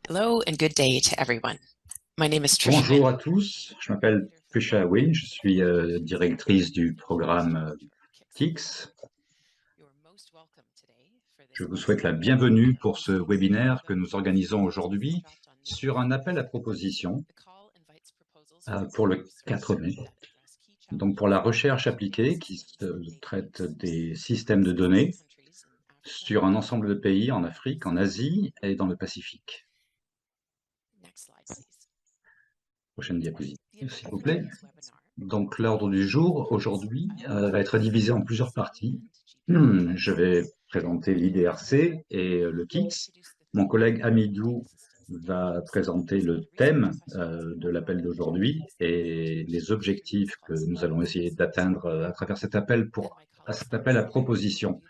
Hello and good day to everyone. My name is Trisha Bonjour Wynn. à tous, je m'appelle Trisha Wynn, je suis directrice du programme KICS. Je vous souhaite la bienvenue pour ce webinaire que nous organisons aujourd'hui sur un appel à propositions pour le 4 mai. Donc pour la recherche appliquée qui traite des systèmes de données sur un ensemble de pays en Afrique, en Asie et dans le Pacifique. Prochaine diapositive, s'il vous plaît. Donc l'ordre du jour aujourd'hui va être divisé en plusieurs parties. Je vais présenter l'IDRC et le KICS. Mon collègue Amidou va présenter le thème de l'appel d'aujourd'hui et les objectifs que nous allons essayer d'atteindre à travers cet appel à proposition.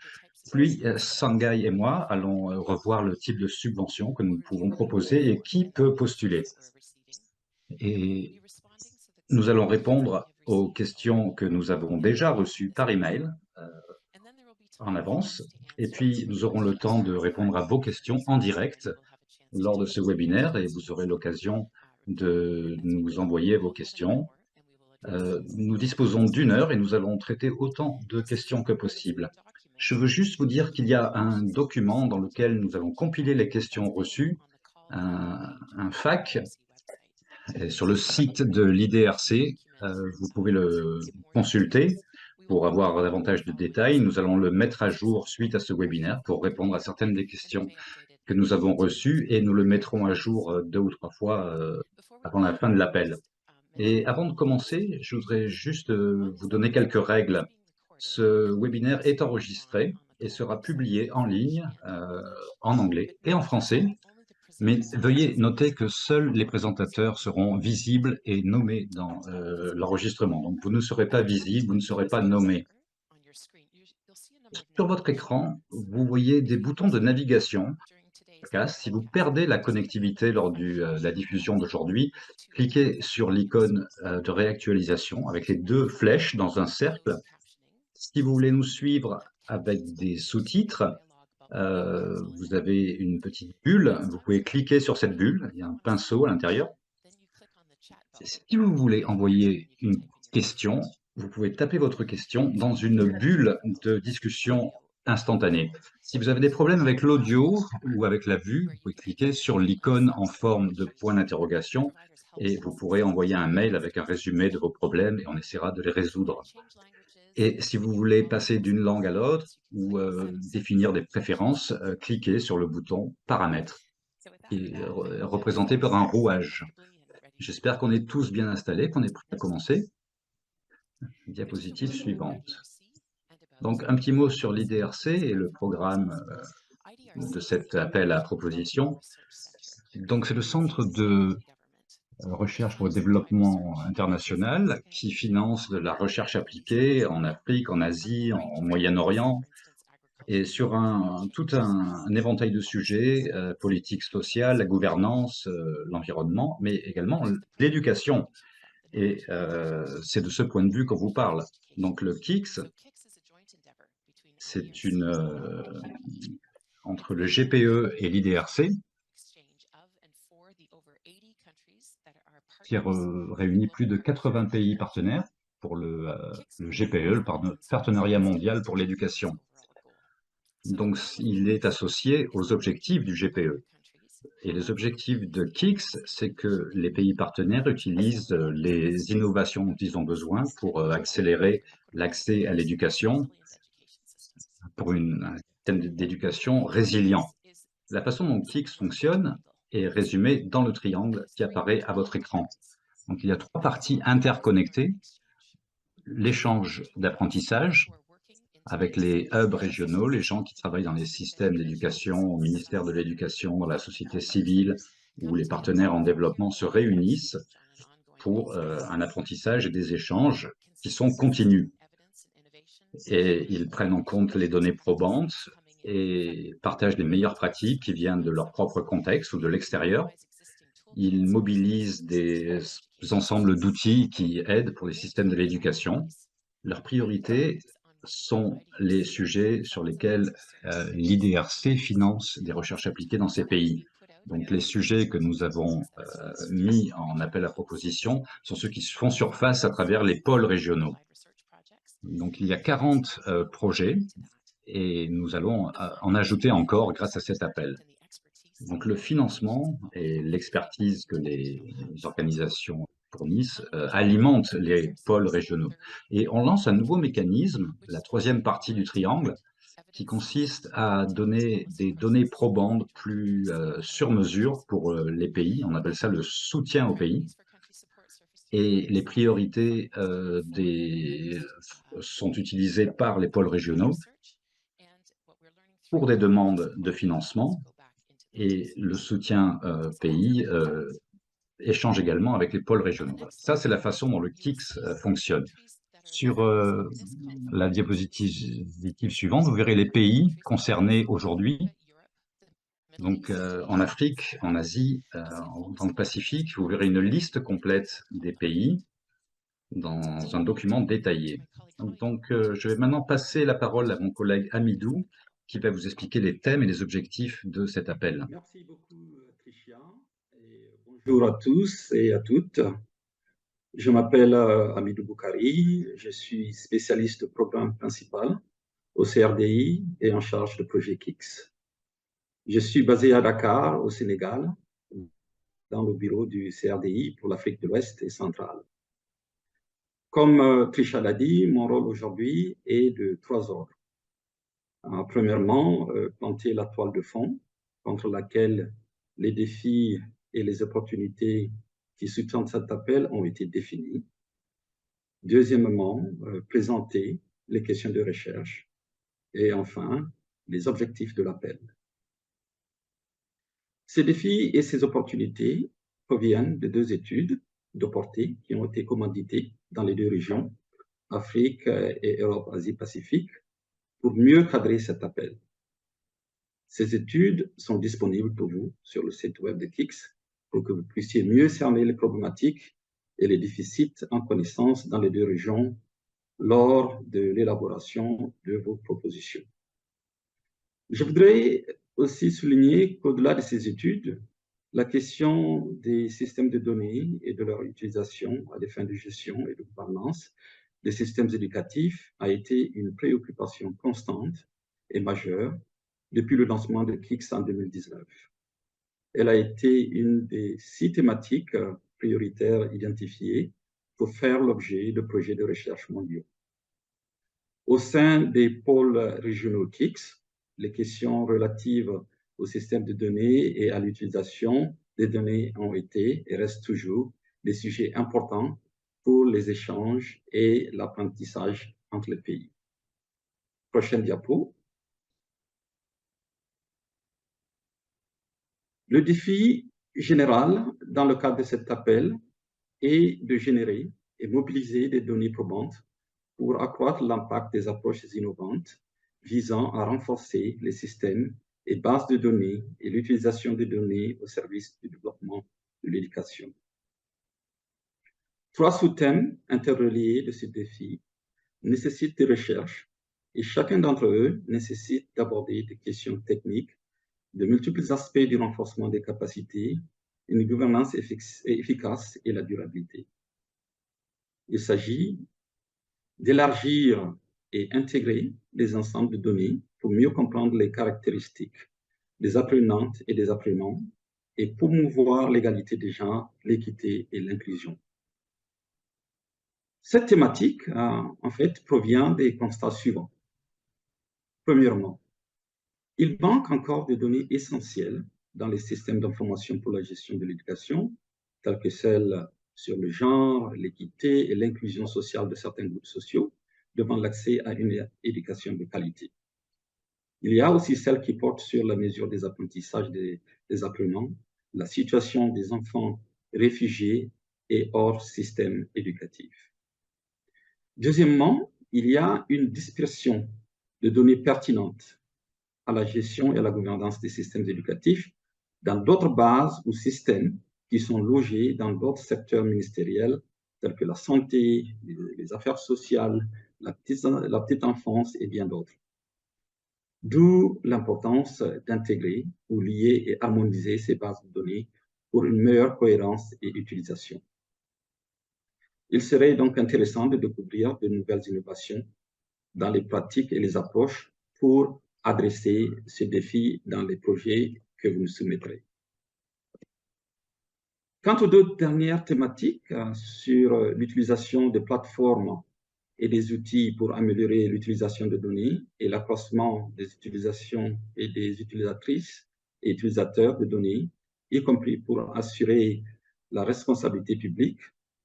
Puis Sangai et moi allons revoir le type de subvention que nous pouvons proposer et qui peut postuler. Et nous allons répondre aux questions que nous avons déjà reçues par email en avance. Et puis, nous aurons le temps de répondre à vos questions en direct lors de ce webinaire et vous aurez l'occasion de nous envoyer vos questions. Nous disposons d'une heure et nous allons traiter autant de questions que possible. Je veux juste vous dire qu'il y a un document dans lequel nous avons compilé les questions reçues, un FAQ, sur le site de l'IDRC. Vous pouvez le consulter pour avoir davantage de détails. Nous allons le mettre à jour suite à ce webinaire pour répondre à certaines des questions que nous avons reçues et nous le mettrons à jour 2 ou 3 fois avant la fin de l'appel. Et avant de commencer, je voudrais juste vous donner quelques règles. Ce webinaire est enregistré et sera publié en ligne en anglais et en français. Mais veuillez noter que seuls les présentateurs seront visibles et nommés dans l'enregistrement. Donc, vous ne serez pas visible, vous ne serez pas nommé. Sur votre écran, vous voyez des boutons de navigation. Si vous perdez la connectivité lors de la diffusion d'aujourd'hui, cliquez sur l'icône de réactualisation avec les 2 flèches dans un cercle. Si vous voulez nous suivre avec des sous-titres, vous avez une petite bulle, vous pouvez cliquer sur cette bulle, il y a un pinceau à l'intérieur. Si vous voulez envoyer une question, vous pouvez taper votre question dans une bulle de discussion instantanée. Si vous avez des problèmes avec l'audio ou avec la vue, vous pouvez cliquer sur l'icône en forme de point d'interrogation et vous pourrez envoyer un mail avec un résumé de vos problèmes et on essaiera de les résoudre. Et si vous voulez passer d'une langue à l'autre ou définir des préférences, cliquez sur le bouton Paramètres, qui est représenté par un rouage. J'espère qu'on est tous bien installés, qu'on est prêts à commencer. Diapositive suivante. Donc, un petit mot sur l'IDRC et le programme de cet appel à proposition. Donc, c'est le centre de recherche pour le développement international qui finance de la recherche appliquée en Afrique, en Asie, en Moyen-Orient, et sur tout un éventail de sujets, politique sociale, la gouvernance, l'environnement, mais également l'éducation. Et c'est de ce point de vue qu'on vous parle. Donc le KICS, c'est entre le GPE et l'IDRC, qui réunit plus de 80 pays partenaires pour le GPE, le Partenariat mondial pour l'éducation. Donc il est associé aux objectifs du GPE. Et les objectifs de KICS, c'est que les pays partenaires utilisent les innovations dont ils ont besoin pour accélérer l'accès à l'éducation, pour un système d'éducation résilient. La façon dont KICS fonctionne est résumée dans le triangle qui apparaît à votre écran. Donc il y a 3 parties interconnectées. L'échange d'apprentissage avec les hubs régionaux, les gens qui travaillent dans les systèmes d'éducation, au ministère de l'Éducation, dans la société civile, où les partenaires en développement se réunissent pour un apprentissage et des échanges qui sont continus. Et ils prennent en compte les données probantes et partagent les meilleures pratiques qui viennent de leur propre contexte ou de l'extérieur. Ils mobilisent des ensembles d'outils qui aident pour les systèmes de l'éducation. Leurs priorités sont les sujets sur lesquels l'IDRC finance des recherches appliquées dans ces pays. Donc, les sujets que nous avons mis en appel à proposition sont ceux qui font surface à travers les pôles régionaux. Donc, il y a 40 projets et nous allons en ajouter encore grâce à cet appel. Donc, le financement et l'expertise que les organisations fournissent alimentent les pôles régionaux. Et on lance un nouveau mécanisme, la troisième partie du triangle, qui consiste à donner des données probantes plus sur mesure pour les pays. On appelle ça le soutien aux pays. Et les priorités sont utilisées par les pôles régionaux pour des demandes de financement, et le soutien pays échange également avec les pôles régionaux. Ça, c'est la façon dont le KICS fonctionne. Sur la diapositive suivante, vous verrez les pays concernés aujourd'hui. Donc, en Afrique, en Asie, dans le Pacifique, vous verrez une liste complète des pays dans un document détaillé. Donc, je vais maintenant passer la parole à mon collègue Amidou, qui va vous expliquer les thèmes et les objectifs de cet appel. Merci beaucoup, Tricia. Et bonjour à tous et à toutes. Je m'appelle Amidou Boukari. Je suis spécialiste programme principal au CRDI et en charge de projet KICS. Je suis basé à Dakar, au Sénégal, dans le bureau du CRDI pour l'Afrique de l'Ouest et centrale. Comme Tricia l'a dit, mon rôle aujourd'hui est de 3 ordres. Premièrement, planter la toile de fond contre laquelle les défis et les opportunités qui sous-tendent cet appel ont été définis. Deuxièmement, présenter les questions de recherche. Et enfin, les objectifs de l'appel. Ces défis et ces opportunités proviennent de 2 études de portée qui ont été commanditées dans les 2 régions, Afrique et Europe-Asie-Pacifique, pour mieux cadrer cet appel. Ces études sont disponibles pour vous sur le site web de KICS pour que vous puissiez mieux cerner les problématiques et les déficits en connaissance dans les 2 régions lors de l'élaboration de vos propositions. Je voudrais aussi souligner qu'au-delà de ces études, la question des systèmes de données et de leur utilisation à des fins de gestion et de gouvernance des systèmes éducatifs a été une préoccupation constante et majeure depuis le lancement de KICS en 2019. Elle a été une des 6 thématiques prioritaires identifiées pour faire l'objet de projets de recherche mondiaux. Au sein des pôles régionaux KICS, les questions relatives au système de données et à l'utilisation des données ont été et restent toujours des sujets importants pour les échanges et l'apprentissage entre les pays. Prochaine diapo. Le défi général dans le cadre de cet appel est de générer et mobiliser des données probantes pour accroître l'impact des approches innovantes visant à renforcer les systèmes et bases de données et l'utilisation des données au service du développement de l'éducation. 3 sous-thèmes interreliés de ce défi nécessitent des recherches et chacun d'entre eux nécessite d'aborder des questions techniques, de multiples aspects du renforcement des capacités, une gouvernance efficace et la durabilité. Il s'agit d'élargir et intégrer les ensembles de données pour mieux comprendre les caractéristiques des apprenantes et des apprenants et promouvoir l'égalité des genres, l'équité et l'inclusion. Cette thématique, en fait, provient des constats suivants. Premièrement, il manque encore des données essentielles dans les systèmes d'information pour la gestion de l'éducation, telles que celles sur le genre, l'équité et l'inclusion sociale de certains groupes sociaux, devant l'accès à une éducation de qualité. Il y a aussi celles qui portent sur la mesure des apprentissages des apprenants, la situation des enfants réfugiés et hors système éducatif. Deuxièmement, il y a une dispersion de données pertinentes à la gestion et à la gouvernance des systèmes éducatifs dans d'autres bases ou systèmes qui sont logés dans d'autres secteurs ministériels tels que la santé, les affaires sociales, la petite enfance et bien d'autres. d'où l'importance d'intégrer ou lier et harmoniser ces bases de données pour une meilleure cohérence et utilisation. Il serait donc intéressant de découvrir de nouvelles innovations dans les pratiques et les approches pour adresser ces défis dans les projets que vous nous soumettrez. Quant aux deux dernières thématiques sur l'utilisation des plateformes et des outils pour améliorer l'utilisation de données et l'accroissement des utilisations et des utilisatrices et utilisateurs de données, y compris pour assurer la responsabilité publique,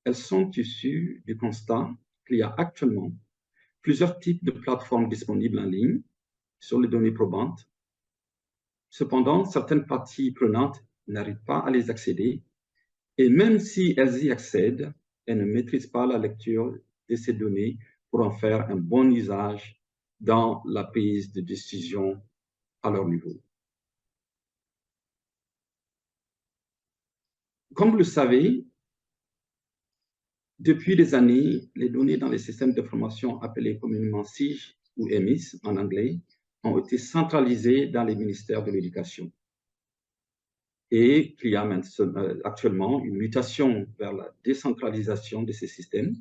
elles sont issues du constat qu'il y a actuellement plusieurs types de plateformes disponibles en ligne sur les données probantes. Cependant, certaines parties prenantes n'arrivent pas à les accéder et même si elles y accèdent, elles ne maîtrisent pas la lecture de ces données pour en faire un bon usage dans la prise de décision à leur niveau. Comme vous le savez, depuis des années, les données dans les systèmes d'information appelés communément SIG ou EMIS en anglais ont été centralisées dans les ministères de l'Éducation. Et qu'il y a actuellement une mutation vers la décentralisation de ces systèmes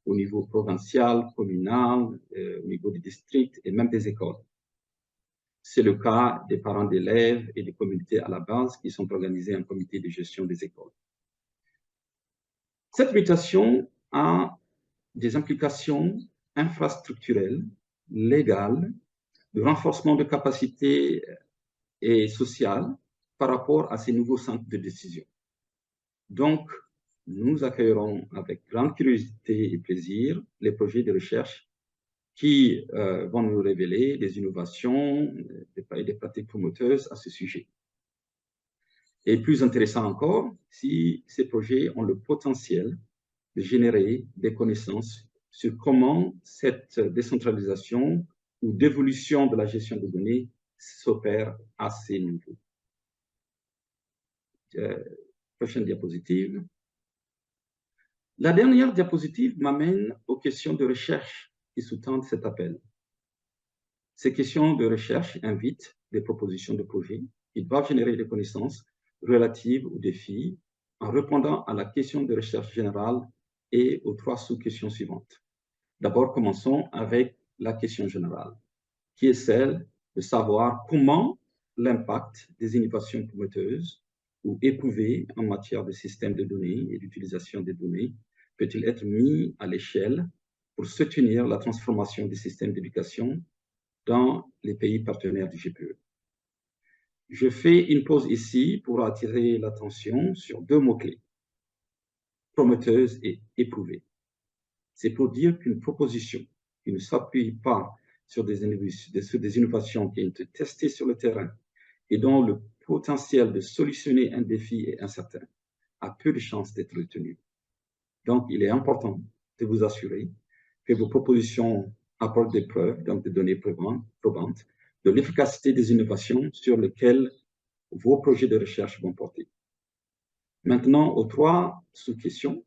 au niveau provincial, communal, au niveau des districts et même des écoles. C'est le cas des parents d'élèves et des communautés à la base qui sont organisés en comité de gestion des écoles. Cette mutation a des implications infrastructurelles, légales, de renforcement de capacités et sociales par rapport à ces nouveaux centres de décision. Donc, nous accueillerons avec grande curiosité et plaisir les projets de recherche qui vont nous révéler des innovations et des pratiques promoteuses à ce sujet. Et plus intéressant encore, si ces projets ont le potentiel de générer des connaissances sur comment cette décentralisation ou d'évolution de la gestion de données s'opère à ces niveaux. Prochaine diapositive. La dernière diapositive m'amène aux questions de recherche qui sous-tendent cet appel. Ces questions de recherche invitent des propositions de projets qui doivent générer des connaissances relatives aux défis en répondant à la question de recherche générale et aux trois sous-questions suivantes. D'abord, commençons avec la question générale, qui est celle de savoir comment l'impact des innovations promoteuses ou éprouvées en matière de systèmes de données et d'utilisation des données peut-il être mis à l'échelle pour soutenir la transformation des systèmes d'éducation dans les pays partenaires du GPE. Je fais une pause ici pour attirer l'attention sur deux mots-clés, promoteuse et éprouvée. C'est pour dire qu'une proposition qui ne s'appuie pas sur des innovations qui ont été testées sur le terrain et dont le potentiel de solutionner un défi est incertain a peu de chances d'être retenue. Donc, il est important de vous assurer que vos propositions apportent des preuves, donc des données probantes, de l'efficacité des innovations sur lesquelles vos projets de recherche vont porter. Maintenant, aux trois sous-questions.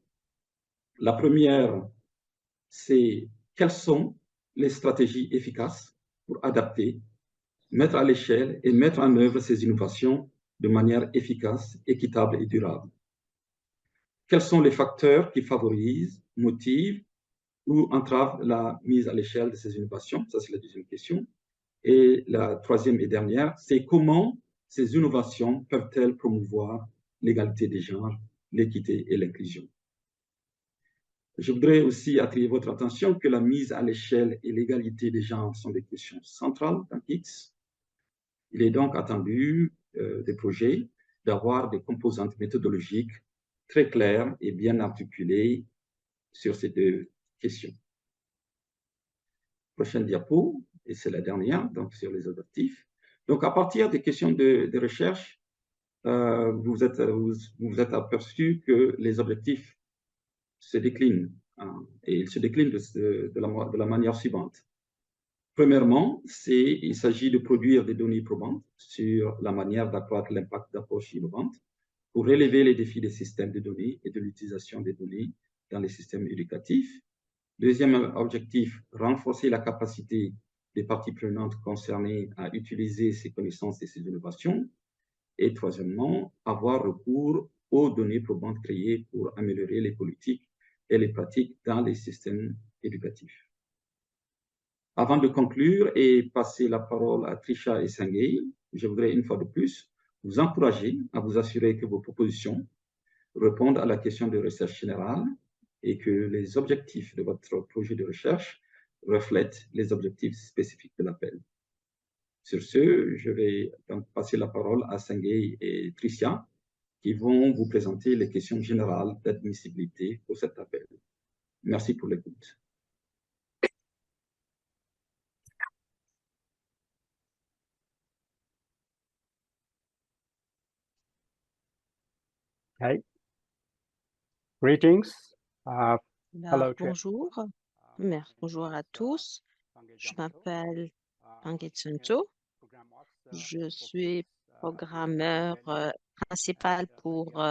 La première, c'est quelles sont les stratégies efficaces pour adapter, mettre à l'échelle et mettre en œuvre ces innovations de manière efficace, équitable et durable. Quels sont les facteurs qui favorisent, motivent ou entravent la mise à l'échelle de ces innovations? Ça, c'est la deuxième question. Et la troisième et dernière, c'est comment ces innovations peuvent-elles promouvoir l'égalité des genres, l'équité et l'inclusion? Je voudrais aussi attirer votre attention que la mise à l'échelle et l'égalité des genres sont des questions centrales dans KICS. Il est donc attendu des projets d'avoir des composantes méthodologiques très claires et bien articulées sur ces deux questions. Prochaine diapo, et c'est la dernière, donc sur les objectifs. Donc, à partir des questions de recherche, vous vous êtes aperçu que les objectifs se déclinent, hein, et ils se déclinent de la manière suivante. Premièrement, il s'agit de produire des données probantes sur la manière d'accroître l'impact d'approches innovantes pour relever les défis des systèmes de données et de l'utilisation des données dans les systèmes éducatifs. Deuxième objectif, renforcer la capacité les parties prenantes concernées à utiliser ces connaissances et ces innovations. Et troisièmement, avoir recours aux données probantes créées pour améliorer les politiques et les pratiques dans les systèmes éducatifs. Avant de conclure et passer la parole à Trisha et Sangay, je voudrais une fois de plus vous encourager à vous assurer que vos propositions répondent à la question de recherche générale et que les objectifs de votre projet de recherche reflètent les objectifs spécifiques de l'appel. Sur ce, je vais donc passer la parole à Sangay et Tricia qui vont vous présenter les questions générales d'admissibilité pour cet appel. Merci pour l'écoute. Hey. Greetings. Hello, Bonjour. Bonjour à tous. Je m'appelle Pange Tsunto. Je suis programmeur principal pour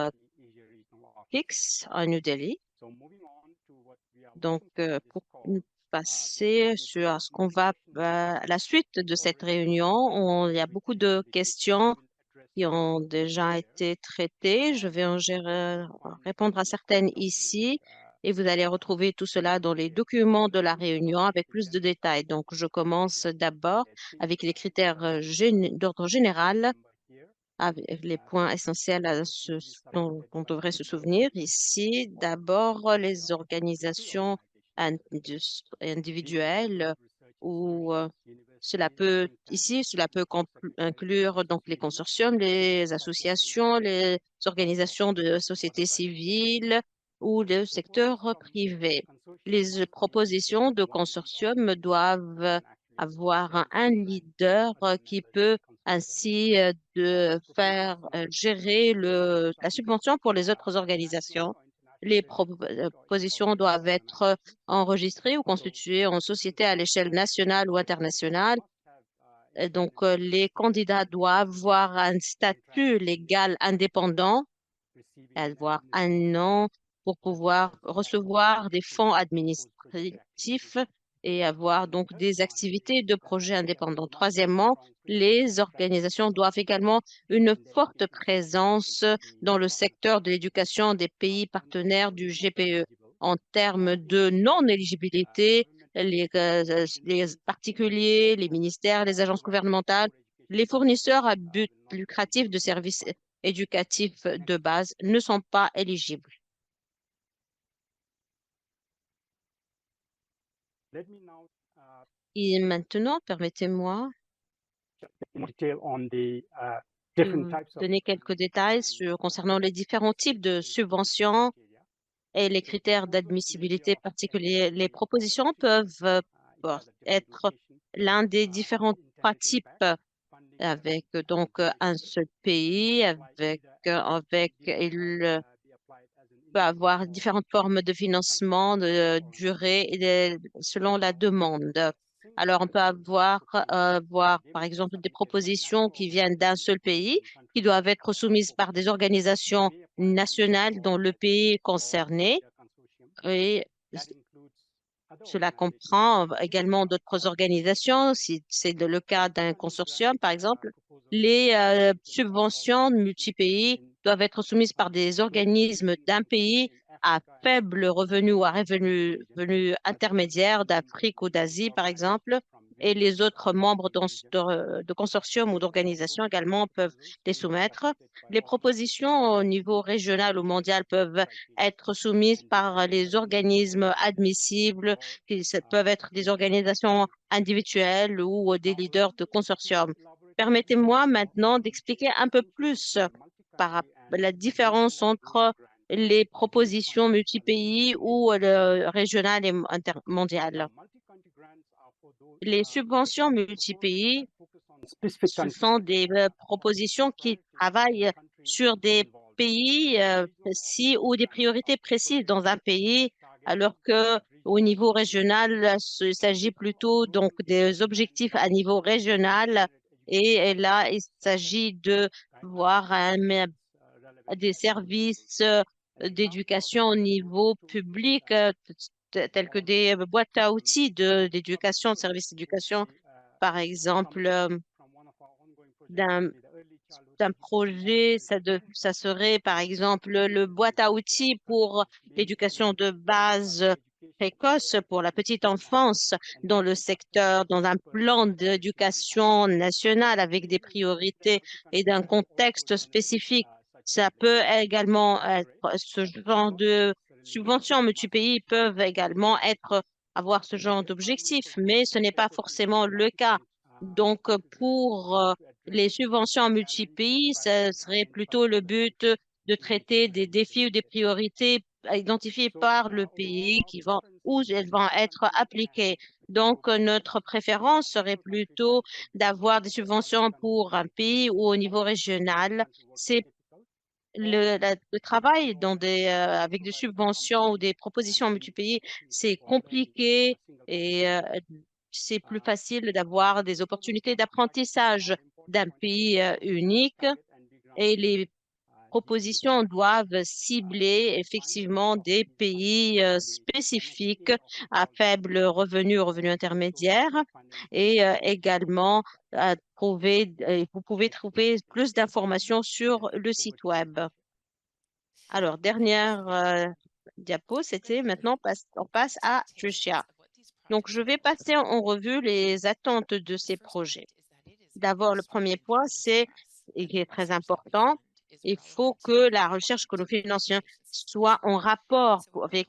PIX en New Delhi. Donc, pour passer sur ce qu'on va à la suite de cette réunion, il y a beaucoup de questions qui ont déjà été traitées. Je vais répondre à certaines ici et vous allez retrouver tout cela dans les documents de la réunion avec plus de détails. Donc, je commence d'abord avec les critères d'ordre général, avec les points essentiels dont on devrait se souvenir. Ici, d'abord, les organisations individuelles ou cela peut inclure donc les consortiums, les associations, les organisations de société civile ou le secteur privé. Les propositions de consortium doivent avoir un leader qui peut ainsi de faire gérer la subvention pour les autres organisations. Les propositions doivent être enregistrées ou constituées en société à l'échelle nationale ou internationale. Et donc, les candidats doivent avoir un statut légal indépendant, avoir un an pour pouvoir recevoir des fonds administratifs et avoir donc des activités de projets indépendants. Troisièmement, les organisations doivent également une forte présence dans le secteur de l'éducation des pays partenaires du GPE. En termes de non-éligibilité, les particuliers, les ministères, les agences gouvernementales, les fournisseurs à but lucratif de services éducatifs de base ne sont pas éligibles. Et maintenant, permettez-moi de vous donner quelques détails concernant les différents types de subventions et les critères d'admissibilité particuliers. Les propositions peuvent être l'un des différents trois types avec donc un seul pays, il peut avoir différentes formes de financement, de durée et selon la demande. Alors, on peut avoir par exemple des propositions qui viennent d'un seul pays, qui doivent être soumises par des organisations nationales dans le pays concerné. Et cela comprend également d'autres organisations, si c'est le cas d'un consortium, par exemple. Les subventions multi-pays doivent être soumises par des organismes d'un pays à faible revenu ou à revenu intermédiaire d'Afrique ou d'Asie, par exemple. Et les autres membres de consortiums ou d'organisations également peuvent les soumettre. Les propositions au niveau régional ou mondial peuvent être soumises par les organismes admissibles qui peuvent être des organisations individuelles ou des leaders de consortiums. Permettez-moi maintenant d'expliquer un peu plus par la différence entre les propositions multi-pays ou le régional et mondial. Les subventions multi-pays, ce sont des propositions qui travaillent sur des pays précis ou des priorités précises dans un pays, alors que au niveau régional, il s'agit plutôt donc des objectifs à niveau régional et là, il s'agit de voir des services d'éducation au niveau public tels que des boîtes à outils d'éducation, de services d'éducation par exemple, d'un projet, ça serait par exemple le boîte à outils pour l'éducation de base précoce pour la petite enfance dans le secteur, dans un plan d'éducation nationale avec des priorités et d'un contexte spécifique. Ça peut également être ce genre de subventions multi-pays peuvent également avoir ce genre d'objectif, mais ce n'est pas forcément le cas. Donc, pour les subventions multi-pays, ce serait plutôt le but de traiter des défis ou des priorités identifiées par le pays où elles vont être appliquées. Donc, notre préférence serait plutôt d'avoir des subventions pour un pays ou au niveau régional. C'est le travail avec des subventions ou des propositions multi-pays, c'est compliqué et c'est plus facile d'avoir des opportunités d'apprentissage d'un pays unique et les propositions doivent cibler effectivement des pays spécifiques à faible revenu, revenu intermédiaire et également vous pouvez trouver plus d'informations sur le site web. Alors, dernière diapo, c'était maintenant, on passe à Tricia. Donc, je vais passer en revue les attentes de ces projets. D'abord, le premier point, et qui est très important, il faut que la recherche que nous financions soit en rapport avec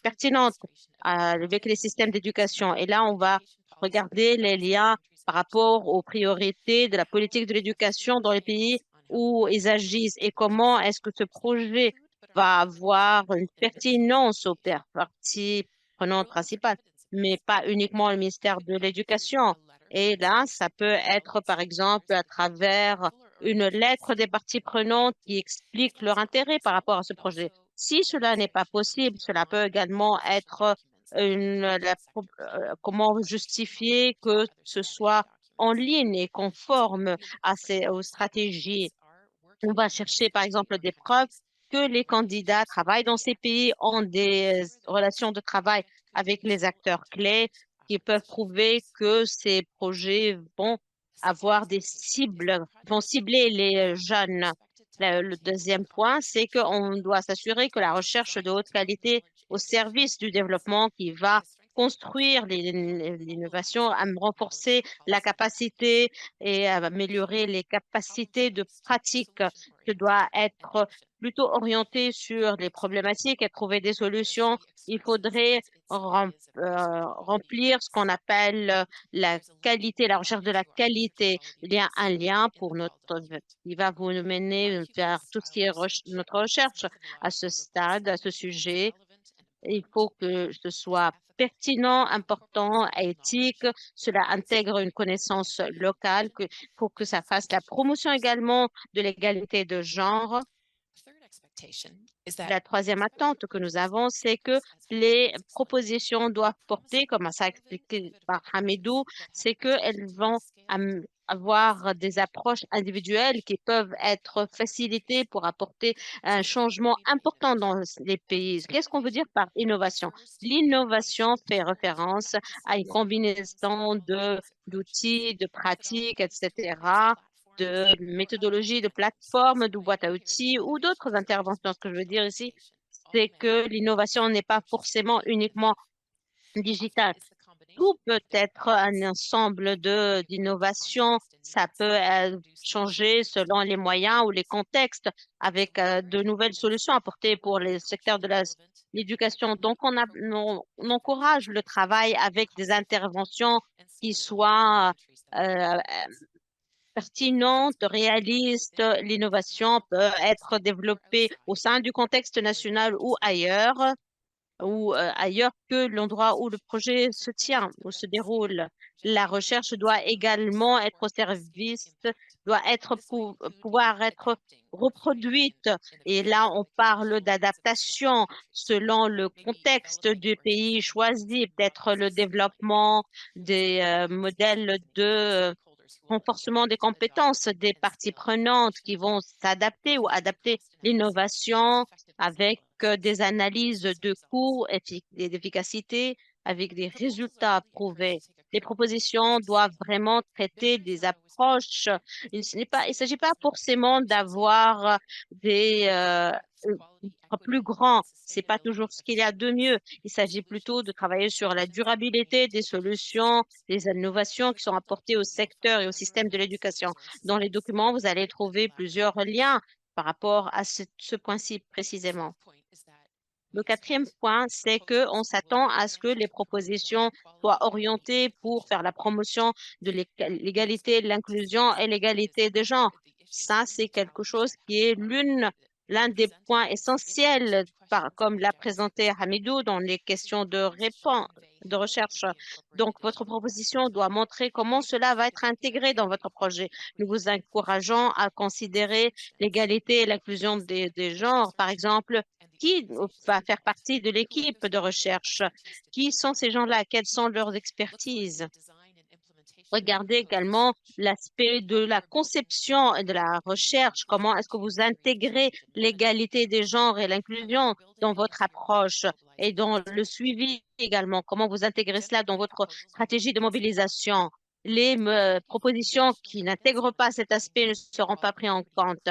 pertinente avec les systèmes d'éducation. Et là, on va regarder les liens par rapport aux priorités de la politique de l'éducation dans les pays où ils agissent et comment est-ce que ce projet va avoir une pertinence aux parties prenantes principales, mais pas uniquement le ministère de l'Éducation. Et là, ça peut être, par exemple, à travers une lettre des parties prenantes qui explique leur intérêt par rapport à ce projet. Si cela n'est pas possible, cela peut également être comment justifier que ce soit en ligne et conforme aux stratégies. On va chercher, par exemple, des preuves que les candidats travaillent dans ces pays, ont des relations de travail avec les acteurs clés qui peuvent prouver que ces projets vont avoir vont cibler les jeunes. Le deuxième point, c'est qu'on doit s'assurer que la recherche de haute qualité au service du développement qui va construire l'innovation, à renforcer la capacité et à améliorer les capacités de pratique, que doit être plutôt orienté sur les problématiques et trouver des solutions. Il faudrait remplir ce qu'on appelle la qualité, la recherche de la qualité. Il y a un lien il va vous mener vers tout ce qui est notre recherche à ce stade, à ce sujet. Il faut que ce soit pertinent, important, éthique. Cela intègre une connaissance locale. Il faut que ça fasse la promotion également de l'égalité de genre. La troisième attente que nous avons, c'est que les propositions doivent porter, comme ça a expliqué par Hamidou, c'est qu'elles vont avoir des approches individuelles qui peuvent être facilitées pour apporter un changement important dans les pays. Qu'est-ce qu'on veut dire par innovation? L'innovation fait référence à une combinaison d'outils, de pratiques, etc., de méthodologie, de plateforme, de boîte à outils ou d'autres interventions. Ce que je veux dire ici, c'est que l'innovation n'est pas forcément uniquement digitale. Tout peut être un ensemble d'innovations. Ça peut changer selon les moyens ou les contextes avec de nouvelles solutions apportées pour les secteurs de l'éducation. Donc, on encourage le travail avec des interventions qui soient pertinente, réaliste. L'innovation peut être développée au sein du contexte national ou ailleurs que l'endroit où le projet se tient ou se déroule. La recherche doit également être au service, pouvoir être reproduite. Et là, on parle d'adaptation selon le contexte du pays choisi, peut-être le développement des modèles de renforcement des compétences des parties prenantes qui vont s'adapter ou adapter l'innovation avec des analyses de coûts et d'efficacité avec des résultats prouvés. Les propositions doivent vraiment traiter des approches. Il ne s'agit pas forcément d'avoir des plus grands. C'est pas toujours ce qu'il y a de mieux. Il s'agit plutôt de travailler sur la durabilité des solutions, des innovations qui sont apportées au secteur et au système de l'éducation. Dans les documents, vous allez trouver plusieurs liens par rapport à ce point-ci précisément. Le quatrième point, c'est qu'on s'attend à ce que les propositions soient orientées pour faire la promotion de l'égalité, l'inclusion et l'égalité des genres. Ça, c'est quelque chose qui est l'un des points essentiels, comme l'a présenté Hamidou dans les questions de recherche. Donc, votre proposition doit montrer comment cela va être intégré dans votre projet. Nous vous encourageons à considérer l'égalité et l'inclusion des genres, par exemple, qui va faire partie de l'équipe de recherche? Qui sont ces gens-là? Quelles sont leurs expertises? Regardez également l'aspect de la conception et de la recherche. Comment est-ce que vous intégrez l'égalité des genres et l'inclusion dans votre approche et dans le suivi également? Comment vous intégrez cela dans votre stratégie de mobilisation? Les propositions qui n'intègrent pas cet aspect ne seront pas prises en compte.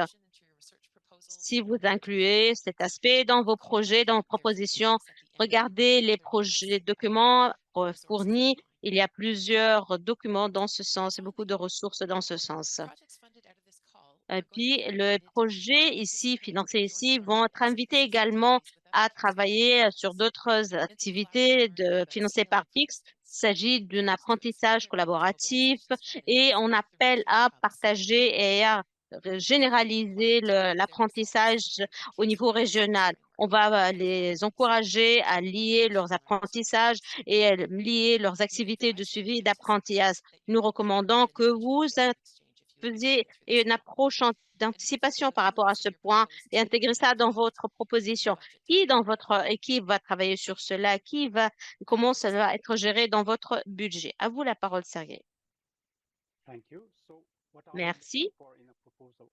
Si vous incluez cet aspect dans vos projets, dans vos propositions, regardez les documents fournis. Il y a plusieurs documents dans ce sens et beaucoup de ressources dans ce sens. Et puis, les projets ici, financés ici, vont être invités également à travailler sur d'autres activités financées par PIX. Il s'agit d'un apprentissage collaboratif et on appelle à partager et à généraliser l'apprentissage au niveau régional. On va les encourager à lier leurs apprentissages et à lier leurs activités de suivi d'apprentissage. Nous recommandons que vous faisiez une approche d'anticipation par rapport à ce point et intégrer ça dans votre proposition. Qui dans votre équipe va travailler sur cela? Comment ça va être géré dans votre budget? À vous la parole, Sergei. Merci.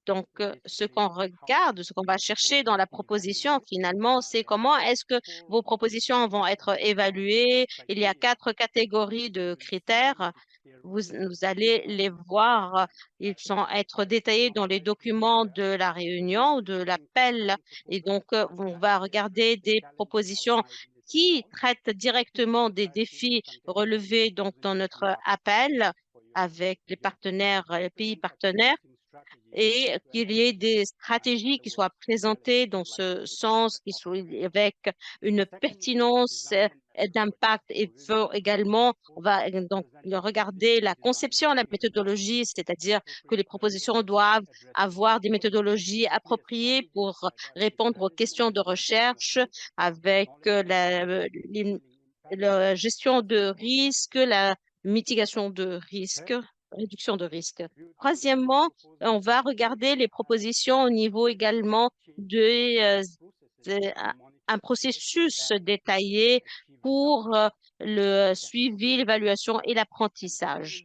Donc, ce qu'on regarde, ce qu'on va chercher dans la proposition, finalement, c'est comment est-ce que vos propositions vont être évaluées. Il y a 4 catégories de critères. Vous allez les voir. Ils vont être détaillés dans les documents de la réunion ou de l'appel. Et donc, on va regarder des propositions qui traitent directement des défis relevés donc, dans notre appel avec les partenaires, les pays partenaires, et qu'il y ait des stratégies qui soient présentées dans ce sens, qui soient avec une pertinence d'impact. Et également, on va donc regarder la conception, la méthodologie, c'est-à-dire que les propositions doivent avoir des méthodologies appropriées pour répondre aux questions de recherche avec la gestion de risque, la mitigation de risque, réduction de risque. Troisièmement, on va regarder les propositions au niveau également un processus détaillé pour le suivi, l'évaluation et l'apprentissage.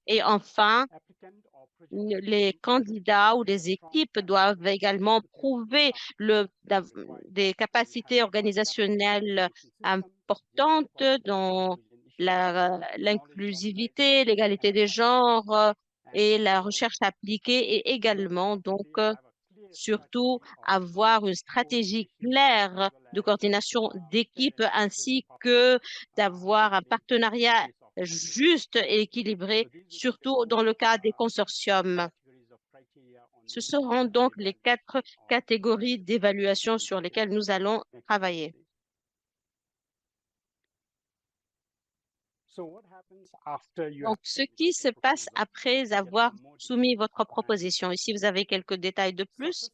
Et enfin, les candidats ou les équipes doivent également prouver des capacités organisationnelles importantes dans l'inclusivité, l'égalité des genres et la recherche appliquée et également donc surtout avoir une stratégie claire de coordination d'équipe ainsi que d'avoir un partenariat juste et équilibré, surtout dans le cas des consortiums. Ce seront donc les 4 catégories d'évaluation sur lesquelles nous allons travailler. Donc, ce qui se passe après avoir soumis votre proposition. Ici, vous avez quelques détails de plus.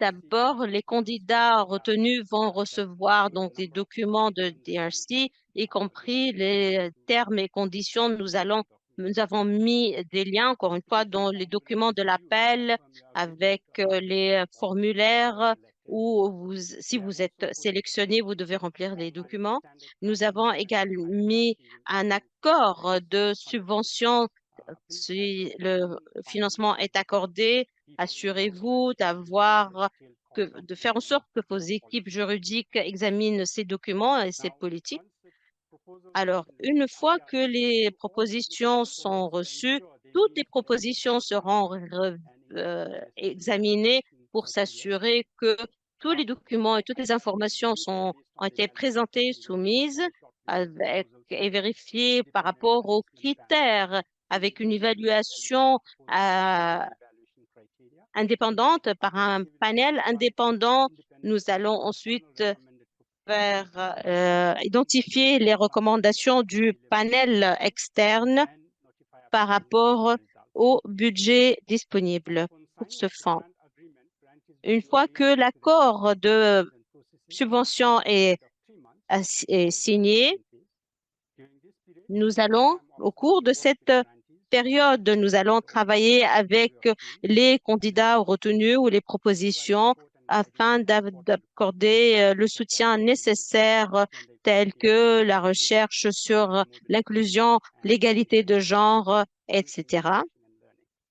D'abord, les candidats retenus vont recevoir donc des documents de DRC, y compris les termes et conditions. Nous avons mis des liens, encore une fois, dans les documents de l'appel avec les formulaires où si vous êtes sélectionné, vous devez remplir les documents. Nous avons également mis un accord de subvention si le financement est accordé. Assurez-vous de faire en sorte que vos équipes juridiques examinent ces documents et ces politiques. Alors, une fois que les propositions sont reçues, toutes les propositions seront examinées pour s'assurer que tous les documents et toutes les informations ont été présentées, soumises et vérifiées par rapport aux critères avec une évaluation indépendante par un panel indépendant. Nous allons ensuite identifier les recommandations du panel externe par rapport au budget disponible pour ce fonds. Une fois que l'accord de subvention est signé, nous allons, au cours de cette période, nous allons travailler avec les candidats retenus ou les propositions afin d'accorder le soutien nécessaire tel que la recherche sur l'inclusion, l'égalité de genre, etc.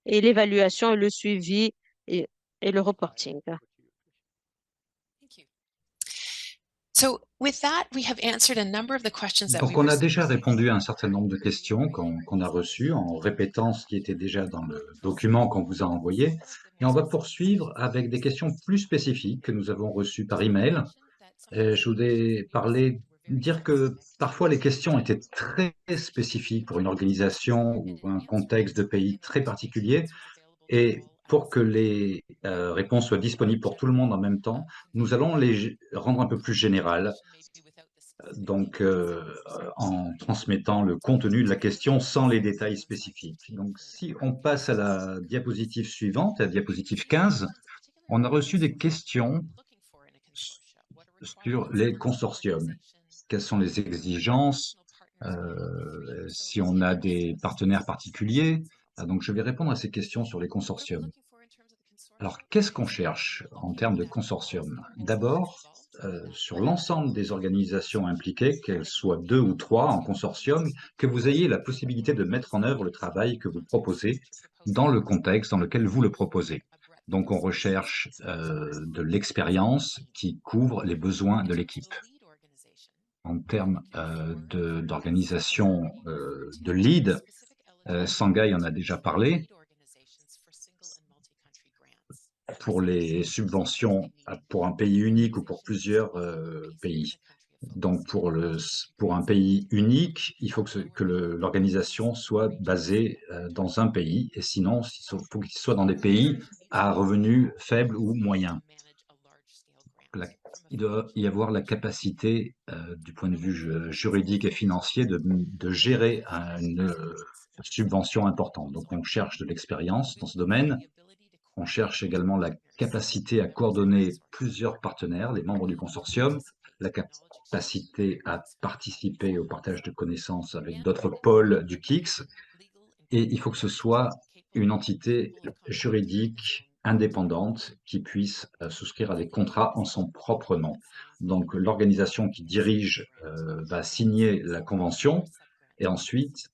et l'évaluation et le suivi et le reporting. Donc, on a déjà répondu à un certain nombre de questions qu'on a reçues en répétant ce qui était déjà dans le document qu'on vous a envoyé. Et on va poursuivre avec des questions plus spécifiques que nous avons reçues par email. Et je voudrais dire que parfois les questions étaient très spécifiques pour une organisation ou un contexte de pays très particulier. Et pour que les réponses soient disponibles pour tout le monde en même temps, nous allons les rendre un peu plus générales, donc en transmettant le contenu de la question sans les détails spécifiques. Donc si on passe à la diapositive suivante, la diapositive 15, on a reçu des questions sur les consortiums. Quelles sont les exigences, si on a des partenaires particuliers. Donc je vais répondre à ces questions sur les consortiums. Alors, qu'est-ce qu'on cherche en termes de consortium? D'abord, sur l'ensemble des organisations impliquées, qu'elles soient 2 ou 3 en consortium, que vous ayez la possibilité de mettre en œuvre le travail que vous proposez dans le contexte dans lequel vous le proposez. Donc, on recherche de l'expérience qui couvre les besoins de l'équipe. En termes d'organisation de lead, Sangai en a déjà parlé. Pour les subventions pour un pays unique ou pour plusieurs pays. Donc, pour un pays unique, il faut que l'organisation soit basée dans un pays, et sinon, il faut qu'il soit dans des pays à revenus faibles ou moyens. Il doit y avoir la capacité, du point de vue juridique et financier, de gérer une subvention importante. Donc, on cherche de l'expérience dans ce domaine. On cherche également la capacité à coordonner plusieurs partenaires, les membres du consortium, la capacité à participer au partage de connaissances avec d'autres pôles du KIX, et il faut que ce soit une entité juridique indépendante qui puisse souscrire à des contrats en son propre nom. Donc l'organisation qui dirige va signer la convention, et ensuite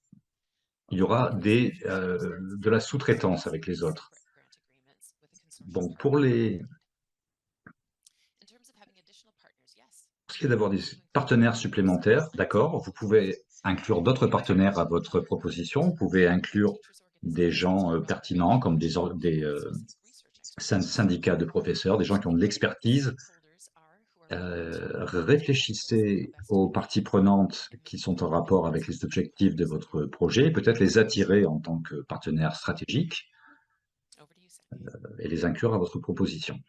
il y aura de la sous-traitance avec les autres. Donc, pour ce qui est d'avoir des partenaires supplémentaires, d'accord, vous pouvez inclure d'autres partenaires à votre proposition, vous pouvez inclure des gens pertinents comme des syndicats de professeurs, des gens qui ont de l'expertise. Réfléchissez aux parties prenantes qui sont en rapport avec les objectifs de votre projet, peut-être les attirer en tant que partenaires stratégiques et les inclure à votre proposition.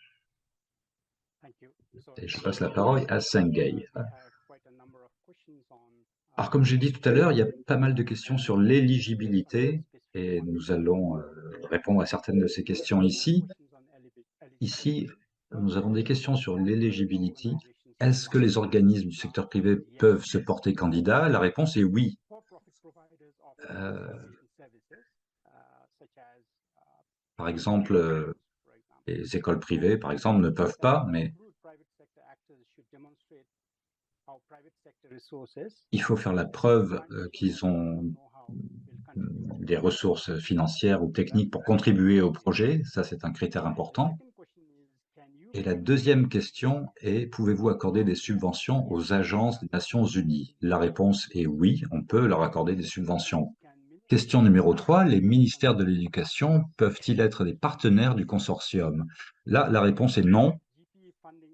Et je passe la parole à Sangai. Alors, comme j'ai dit tout à l'heure, il y a pas mal de questions sur l'éligibilité et nous allons répondre à certaines de ces questions ici. Ici, nous avons des questions sur l'éligibilité. Est-ce que les organismes du secteur privé peuvent se porter candidats? La réponse est oui. Par exemple, les écoles privées, par exemple, ne peuvent pas, mais il faut faire la preuve qu'ils ont des ressources financières ou techniques pour contribuer au projet. Ça, c'est un critère important. Et la deuxième question est, pouvez-vous accorder des subventions aux agences des Nations Unies? La réponse est oui, on peut leur accorder des subventions. Question numéro 3, les ministères de l'Éducation peuvent-ils être des partenaires du consortium? Là, la réponse est non.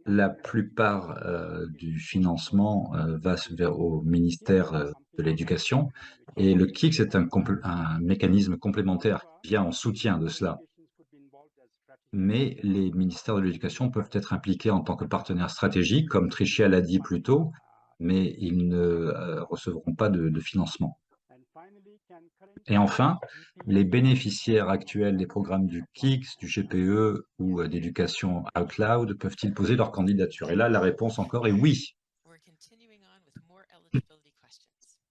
La plupart du financement va au ministère de l'Éducation et le KICS est un mécanisme complémentaire qui vient en soutien de cela. Mais les ministères de l'Éducation peuvent être impliqués en tant que partenaires stratégiques, comme Tricia l'a dit plus tôt, mais ils ne recevront pas de financement. Et enfin, les bénéficiaires actuels des programmes du KICS, du GPE ou d'éducation out loud peuvent-ils poser leur candidature? Et là, la réponse encore est oui.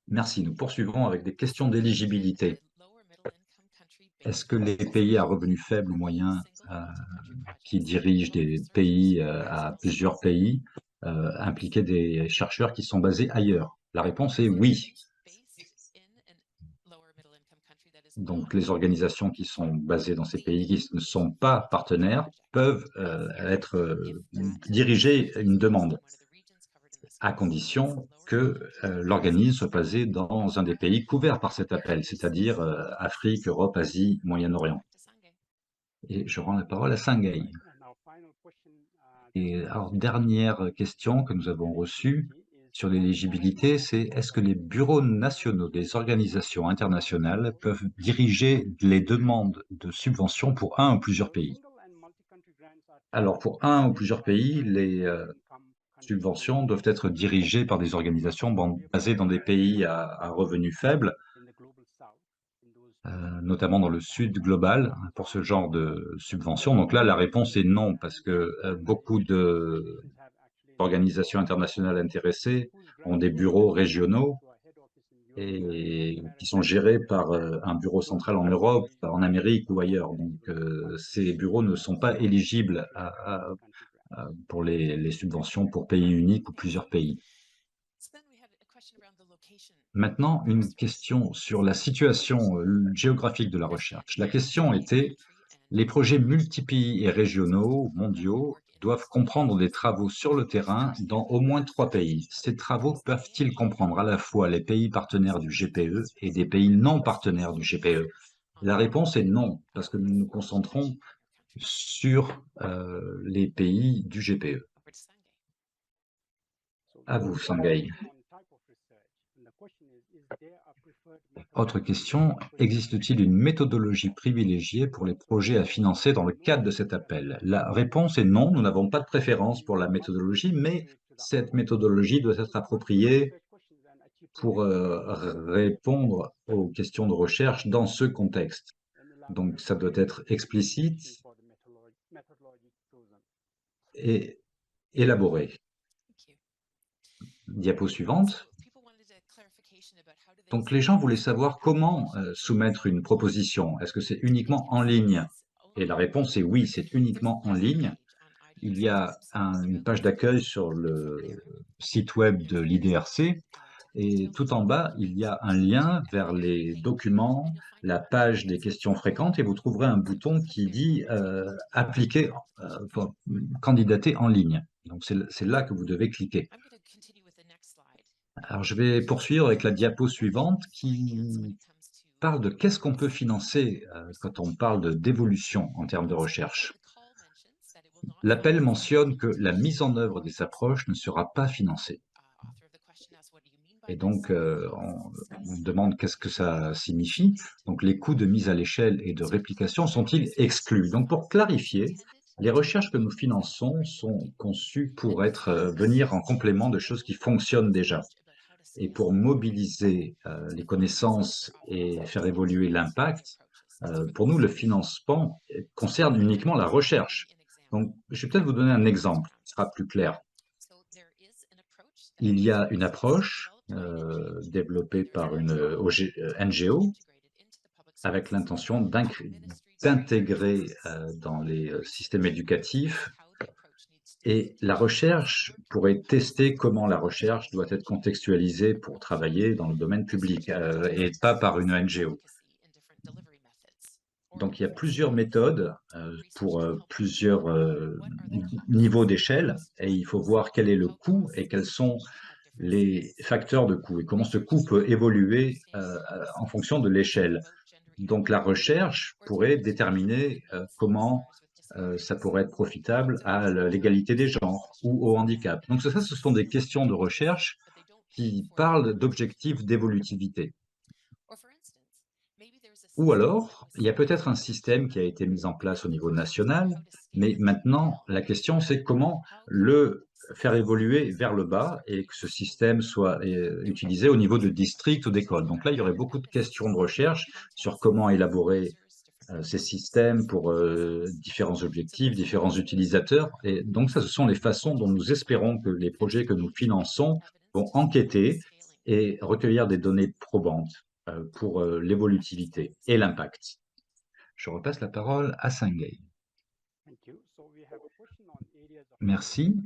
Merci. Nous poursuivons avec des questions d'éligibilité. Est-ce que les pays à revenus faibles ou moyens qui dirigent des pays à plusieurs pays impliquaient des chercheurs qui sont basés ailleurs? La réponse est oui. Donc, les organisations qui sont basées dans ces pays qui ne sont pas partenaires peuvent diriger une demande, à condition que l'organisme soit basé dans un des pays couverts par cet appel, c'est-à-dire Afrique, Europe, Asie, Moyen-Orient. Et je rends la parole à Sangay. Et alors, dernière question que nous avons reçue sur l'éligibilité, c'est est-ce que les bureaux nationaux des organisations internationales peuvent diriger les demandes de subventions pour un ou plusieurs pays? Alors, pour un ou plusieurs pays, les subventions doivent être dirigées par des organisations basées dans des pays à revenus faibles, notamment dans le sud global, pour ce genre de subventions. Donc là, la réponse est non, parce que beaucoup d'organisations internationales intéressées ont des bureaux régionaux et qui sont gérés par un bureau central en Europe, en Amérique ou ailleurs. Donc ces bureaux ne sont pas éligibles pour les subventions pour pays uniques ou plusieurs pays. Maintenant, une question sur la situation géographique de la recherche. La question était, les projets multi-pays et régionaux, mondiaux, doivent comprendre des travaux sur le terrain dans au moins 3 pays. Ces travaux peuvent-ils comprendre à la fois les pays partenaires du GPE et des pays non partenaires du GPE? La réponse est non, parce que nous nous concentrons sur les pays du GPE. À vous, Sangay. Autre question, existe-t-il une méthodologie privilégiée pour les projets à financer dans le cadre de cet appel? La réponse est non, nous n'avons pas de préférence pour la méthodologie, mais cette méthodologie doit être appropriée pour répondre aux questions de recherche dans ce contexte. Donc, ça doit être explicite et élaboré. Diapo suivante. Donc, les gens voulaient savoir comment soumettre une proposition. Est-ce que c'est uniquement en ligne? Et la réponse est oui, c'est uniquement en ligne. Il y a une page d'accueil sur le site web de l'IDRC et tout en bas, il y a un lien vers les documents, la page des questions fréquentes et vous trouverez un bouton qui dit appliquer, candidater en ligne. Donc, c'est là que vous devez cliquer. Alors, je vais poursuivre avec la diapo suivante qui parle de qu'est-ce qu'on peut financer quand on parle d'évolution en termes de recherche. L'appel mentionne que la mise en œuvre des approches ne sera pas financée. Et donc, on demande qu'est-ce que ça signifie. Donc, les coûts de mise à l'échelle et de réplication sont-ils exclus? Donc, pour clarifier, les recherches que nous finançons sont conçues pour venir en complément de choses qui fonctionnent déjà. Et pour mobiliser les connaissances et faire évoluer l'impact, pour nous, le financement concerne uniquement la recherche. Donc, je vais peut-être vous donner un exemple, ce sera plus clair. Il y a une approche développée par une NGO avec l'intention d'intégrer dans les systèmes éducatifs. Et la recherche pourrait tester comment la recherche doit être contextualisée pour travailler dans le domaine public et pas par une NGO. Donc, il y a plusieurs méthodes pour plusieurs niveaux d'échelle et il faut voir quel est le coût et quels sont les facteurs de coût et comment ce coût peut évoluer en fonction de l'échelle. Donc, la recherche pourrait déterminer comment ça pourrait être profitable à l'égalité des genres ou au handicap. Donc, ça, ce sont des questions de recherche qui parlent d'objectifs d'évolutivité. Ou alors, il y a peut-être un système qui a été mis en place au niveau national, mais maintenant, la question, c'est comment le faire évoluer vers le bas et que ce système soit utilisé au niveau de district ou d'école. Donc là, il y aurait beaucoup de questions de recherche sur comment élaborer ces systèmes pour différents objectifs, différents utilisateurs. Et donc ça, ce sont les façons dont nous espérons que les projets que nous finançons vont enquêter et recueillir des données probantes pour l'évolutivité et l'impact. Je repasse la parole à Sangay. Merci.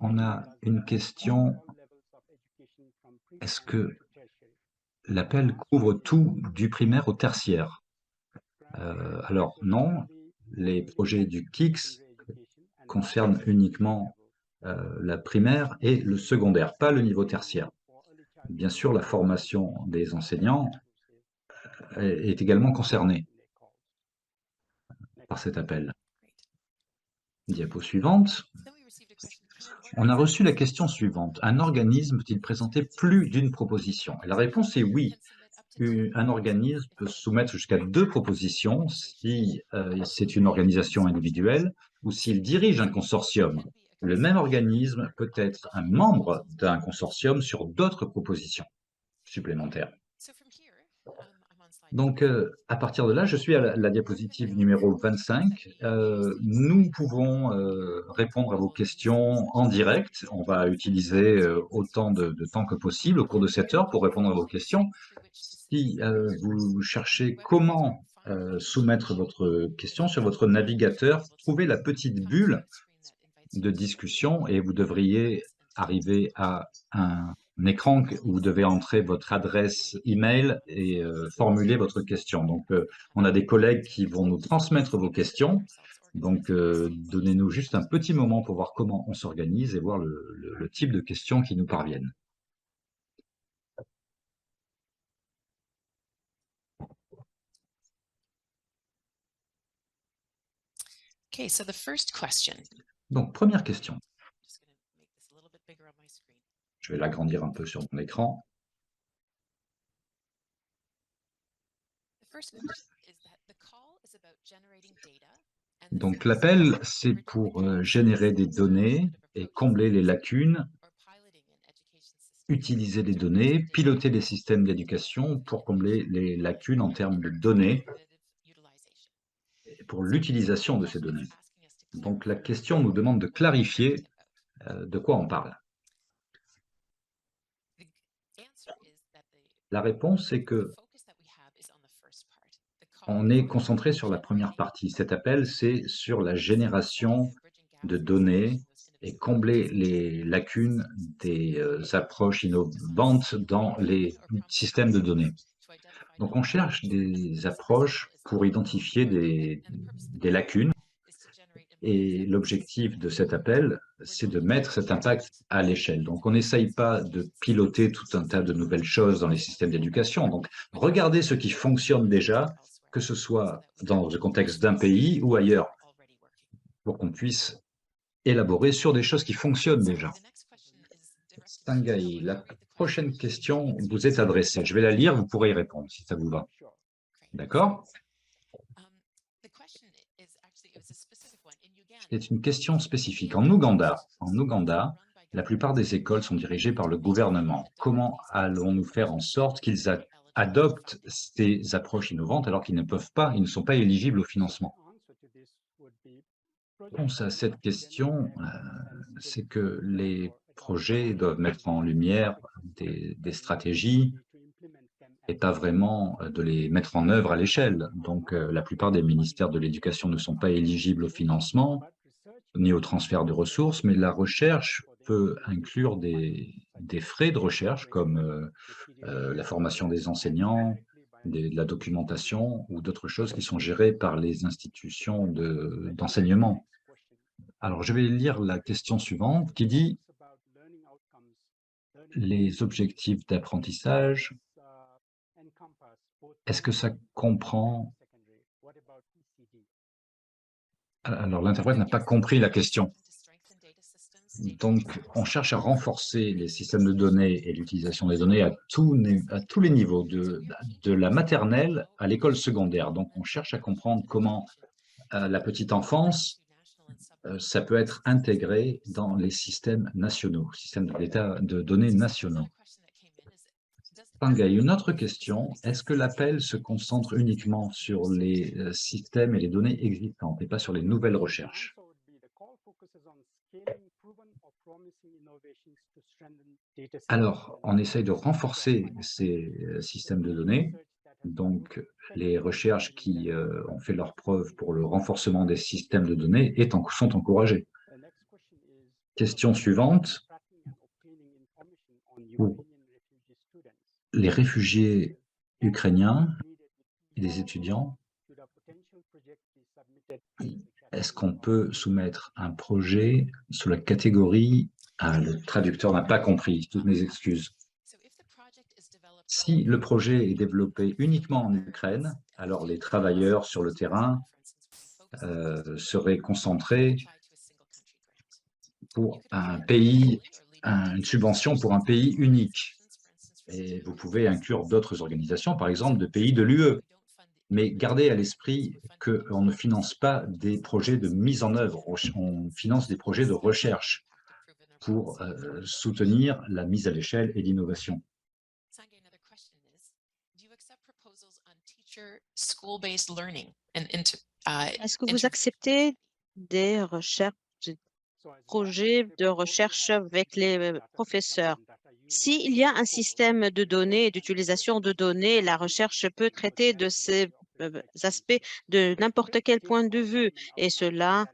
On a une question. Est-ce que l'appel couvre tout du primaire au tertiaire? Alors non, les projets du KICS concernent uniquement la primaire et le secondaire, pas le niveau tertiaire. Bien sûr, la formation des enseignants est également concernée par cet appel. Diapo suivante. On a reçu la question suivante. Un organisme peut-il présenter plus d'une proposition? Et la réponse est oui. Un organisme peut soumettre jusqu'à 2 propositions si c'est une organisation individuelle ou s'il dirige un consortium. Le même organisme peut être un membre d'un consortium sur d'autres propositions supplémentaires. Donc, à partir de là, je suis à la diapositive numéro 25. Nous pouvons répondre à vos questions en direct. On va utiliser autant de temps que possible au cours de cette heure pour répondre à vos questions. Si vous cherchez comment soumettre votre question sur votre navigateur, trouvez la petite bulle de discussion et vous devriez arriver à un écran où vous devez entrer votre adresse email et formuler votre question. Donc, on a des collègues qui vont nous transmettre vos questions. Donc, donnez-nous juste un petit moment pour voir comment on s'organise et voir le type de questions qui nous parviennent. Okay, so the first question. Donc, première question. Je vais l'agrandir un peu sur mon écran. Donc, l'appel, c'est pour générer des données et combler les lacunes, utiliser les données, piloter les systèmes d'éducation pour combler les lacunes en termes de données et pour l'utilisation de ces données. Donc, la question nous demande de clarifier de quoi on parle. La réponse est que on est concentré sur la première partie. Cet appel, c'est sur la génération de données et combler les lacunes des approches innovantes dans les systèmes de données. Donc, on cherche des approches pour identifier des lacunes. Et l'objectif de cet appel, c'est de mettre cet impact à l'échelle. Donc, on n'essaye pas de piloter tout un tas de nouvelles choses dans les systèmes d'éducation. Donc, regardez ce qui fonctionne déjà, que ce soit dans le contexte d'un pays ou ailleurs, pour qu'on puisse élaborer sur des choses qui fonctionnent déjà. Sangay, la prochaine question vous est adressée. Je vais la lire, vous pourrez y répondre si ça vous va. D'accord ? C'est une question spécifique. En Ouganda, la plupart des écoles sont dirigées par le gouvernement. Comment allons-nous faire en sorte qu'ils adoptent ces approches innovantes alors qu'ils ne sont pas éligibles au financement? La réponse à cette question, c'est que les projets doivent mettre en lumière des stratégies et pas vraiment de les mettre en œuvre à l'échelle. Donc, la plupart des ministères de l'éducation ne sont pas éligibles au financement ni au transfert de ressources, mais la recherche peut inclure des frais de recherche comme la formation des enseignants, de la documentation ou d'autres choses qui sont gérées par les institutions d'enseignement. Alors, je vais lire la question suivante qui dit « Les objectifs d'apprentissage, est-ce que ça comprend… » Alors, l'interprète n'a pas compris la question. Donc, on cherche à renforcer les systèmes de données et l'utilisation des données à tous les niveaux, de la maternelle à l'école secondaire. Donc, on cherche à comprendre comment la petite enfance, ça peut être intégré dans les systèmes nationaux, systèmes de données nationaux. Pangay, une autre question, est-ce que l'appel se concentre uniquement sur les systèmes et les données existantes et pas sur les nouvelles recherches? Alors, on essaye de renforcer ces systèmes de données, donc les recherches qui ont fait leurs preuves pour le renforcement des systèmes de données sont encouragées. Question suivante, pour les réfugiés ukrainiens et les étudiants, est-ce qu'on peut soumettre un projet sous la catégorie… Ah, le traducteur n'a pas compris, toutes mes excuses. Si le projet est développé uniquement en Ukraine, alors les travailleurs sur le terrain seraient concentrés pour un pays, une subvention pour un pays unique. Et vous pouvez inclure d'autres organisations, par exemple de pays de l'UE. Mais gardez à l'esprit qu'on ne finance pas des projets de mise en œuvre, on finance des projets de recherche pour soutenir la mise à l'échelle et l'innovation. Est-ce que vous acceptez des recherches, des projets de recherche avec les professeurs? S'il y a un système de données, d'utilisation de données, la recherche peut traiter de ces aspects de n'importe quel point de vue et cela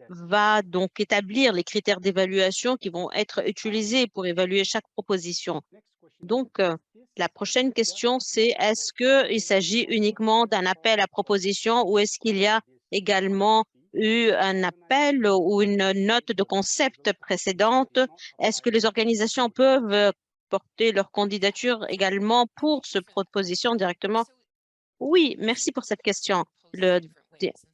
va donc établir les critères d'évaluation qui vont être utilisés pour évaluer chaque proposition. Donc, la prochaine question, c'est est-ce qu'il s'agit uniquement d'un appel à proposition ou est-ce qu'il y a également eu un appel ou une note de concept précédente? Est-ce que les organisations peuvent porter leur candidature également pour cette proposition directement? Oui, merci pour cette question. Le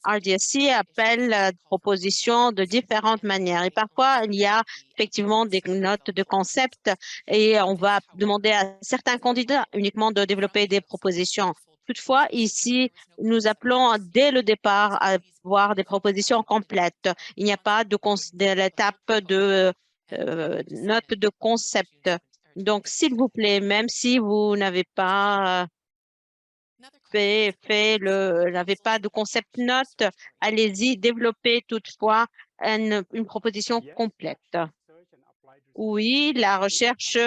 RDSC appelle la proposition de différentes manières et parfois il y a effectivement des notes de concept et on va demander à certains candidats uniquement de développer des propositions. Toutefois, ici, nous appelons dès le départ à avoir des propositions complètes. Il n'y a pas de l'étape de note de concept. Donc, s'il vous plaît, même si vous n'avez pas n'avez pas de concept note, allez-y, développez toutefois une proposition complète. Oui, la recherche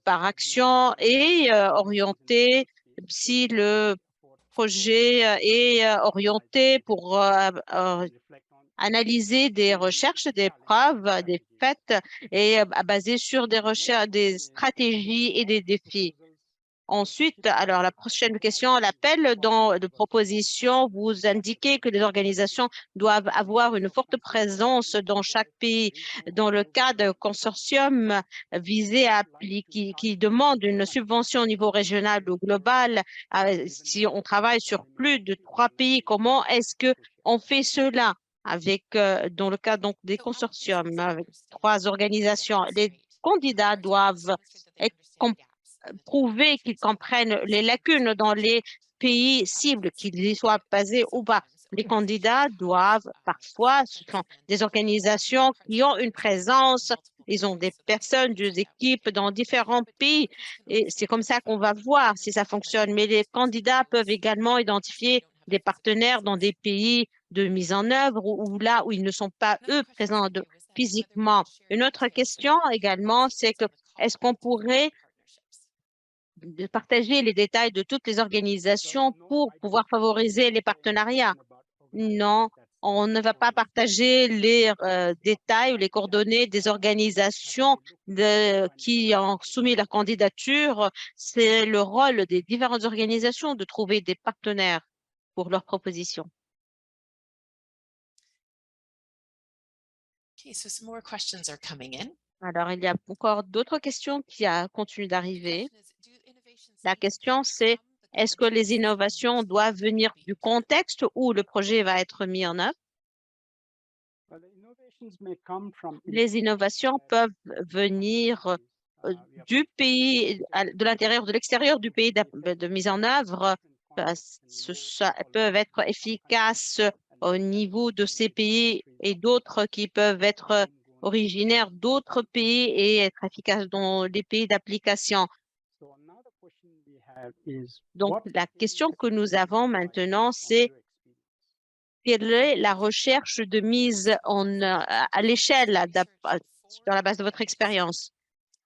par action est orientée, si le projet est orienté pour analyser des recherches, des preuves, des faits et basé sur des recherches, des stratégies et des défis. Ensuite, alors la prochaine question, l'appel de proposition, vous indiquez que les organisations doivent avoir une forte présence dans chaque pays. Dans le cas d'un consortium visé à appliquer, qui demande une subvention au niveau régional ou global, si on travaille sur plus de 3 pays, comment est-ce qu'on fait cela avec, dans le cas donc des consortiums, avec 3 organisations? Les candidats doivent être prouver qu'ils comprennent les lacunes dans les pays cibles, qu'ils y soient basés ou pas. Les candidats doivent parfois, ce sont des organisations qui ont une présence, ils ont des personnes, des équipes dans différents pays et c'est comme ça qu'on va voir si ça fonctionne. Mais les candidats peuvent également identifier des partenaires dans des pays de mise en œuvre ou là où ils ne sont pas, eux, présents physiquement. Une autre question également, c'est que est-ce qu'on pourrait de partager les détails de toutes les organisations pour pouvoir favoriser les partenariats? Non, On ne va pas partager les détails ou les coordonnées des organisations qui ont soumis leur candidature. C'est le rôle des différentes organisations de trouver des partenaires pour leurs propositions. Okay, so some more questions are coming in. Alors, il y a encore d'autres questions qui continuent d'arriver. La question, c'est est-ce que les innovations doivent venir du contexte où le projet va être mis en œuvre? Les innovations peuvent venir du pays, de l'intérieur, de l'extérieur du pays de mise en œuvre. Peuvent être efficaces au niveau de ces pays et d'autres qui peuvent être originaires d'autres pays et être efficaces dans les pays d'application. Donc, la question que nous avons maintenant, c'est quelle est la recherche de mise à l'échelle sur la base de votre expérience?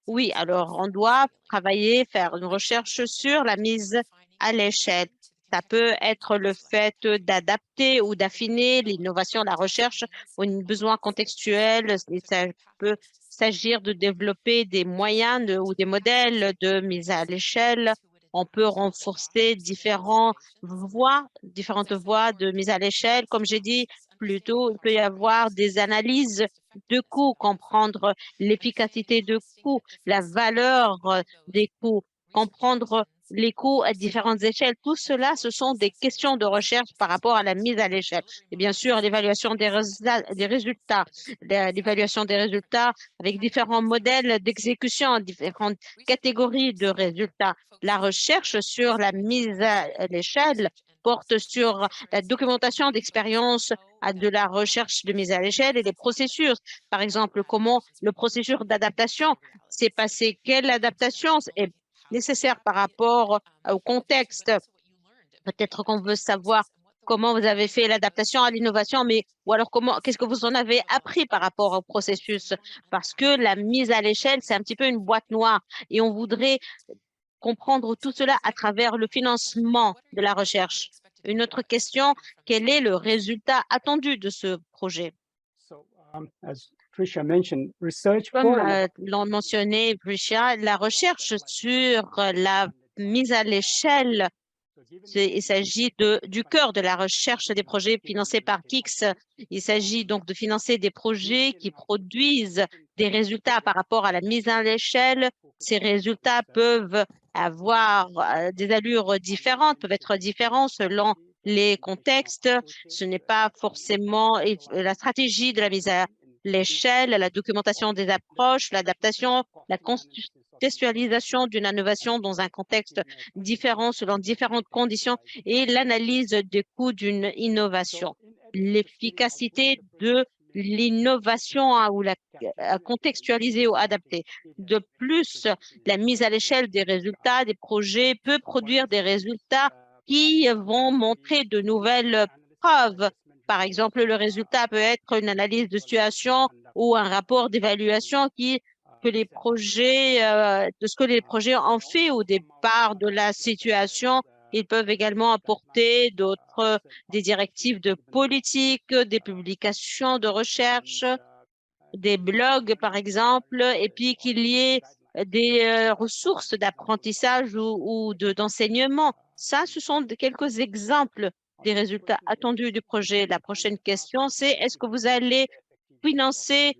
Oui, alors on doit travailler, faire une recherche sur la mise à l'échelle. Ça peut être le fait d'adapter ou d'affiner l'innovation, la recherche aux besoins contextuels. Ça peut s'agir de développer des moyens ou des modèles de mise à l'échelle. On peut renforcer différentes voies de mise à l'échelle. Comme j'ai dit plus tôt, il peut y avoir des analyses de coûts, comprendre l'efficacité de coûts, la valeur des coûts, comprendre les coûts à différentes échelles. Tout cela, ce sont des questions de recherche par rapport à la mise à l'échelle. Et bien sûr, l'évaluation des résultats, l'évaluation des résultats avec différents modèles d'exécution, différentes catégories de résultats. La recherche sur la mise à l'échelle porte sur la documentation d'expérience de la recherche de mise à l'échelle et les processus. Par exemple, comment le processus d'adaptation s'est passé, quelle adaptation est nécessaire par rapport au contexte. Peut-être qu'on veut savoir comment vous avez fait l'adaptation à l'innovation, mais ou alors qu'est-ce que vous en avez appris par rapport au processus? Parce que la mise à l'échelle, c'est un petit peu une boîte noire et on voudrait comprendre tout cela à travers le financement de la recherche. Une autre question, quel est le résultat attendu de ce projet? Comme l'ont mentionné Prisha, la recherche sur la mise à l'échelle, il s'agit du cœur de la recherche des projets financés par KIX. Il s'agit donc de financer des projets qui produisent des résultats par rapport à la mise à l'échelle. Ces résultats peuvent avoir des allures différentes, peuvent être différents selon les contextes. Ce n'est pas forcément la stratégie de la mise à l'échelle, la documentation des approches, l'adaptation, la contextualisation d'une innovation dans un contexte différent selon différentes conditions et l'analyse des coûts d'une innovation. L'efficacité de l'innovation ou la contextualiser ou adapter. De plus, la mise à l'échelle des résultats des projets peut produire des résultats qui vont montrer de nouvelles preuves. Par exemple, le résultat peut être une analyse de situation ou un rapport d'évaluation de ce que les projets ont fait au départ de la situation. Ils peuvent également apporter des directives de politique, des publications de recherche, des blogs, par exemple, et puis qu'il y ait des ressources d'apprentissage ou d'enseignement. Ça, ce sont quelques exemples des résultats attendus du projet. La prochaine question, c'est est-ce que vous allez financer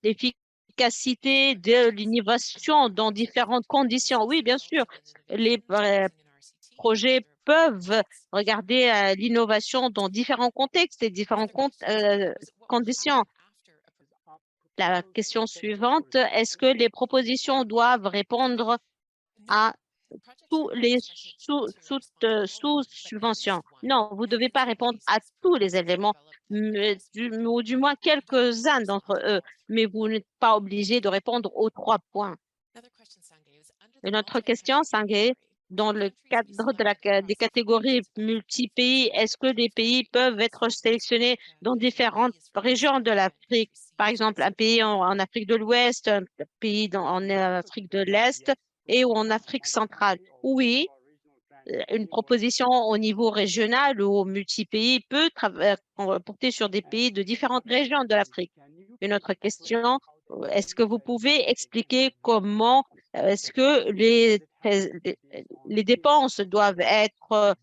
l'efficacité de l'innovation dans différentes conditions? Oui, bien sûr. Les projets peuvent regarder l'innovation dans différents contextes et différentes conditions. La question suivante, est-ce que les propositions doivent répondre à tous les sous-subventions? Non, vous ne devez pas répondre à tous les éléments, ou du moins quelques-uns d'entre eux, mais vous n'êtes pas obligé de répondre aux 3 points. Une autre question, Sangue, dans le cadre des catégories multi-pays, est-ce que les pays peuvent être sélectionnés dans différentes régions de l'Afrique? Par exemple, un pays en Afrique de l'Ouest, un pays en Afrique de l'Est et ou en Afrique centrale? Oui, une proposition au niveau régional ou multi-pays peut porter sur des pays de différentes régions de l'Afrique. Une autre question, est-ce que vous pouvez expliquer comment est-ce que les dépenses doivent être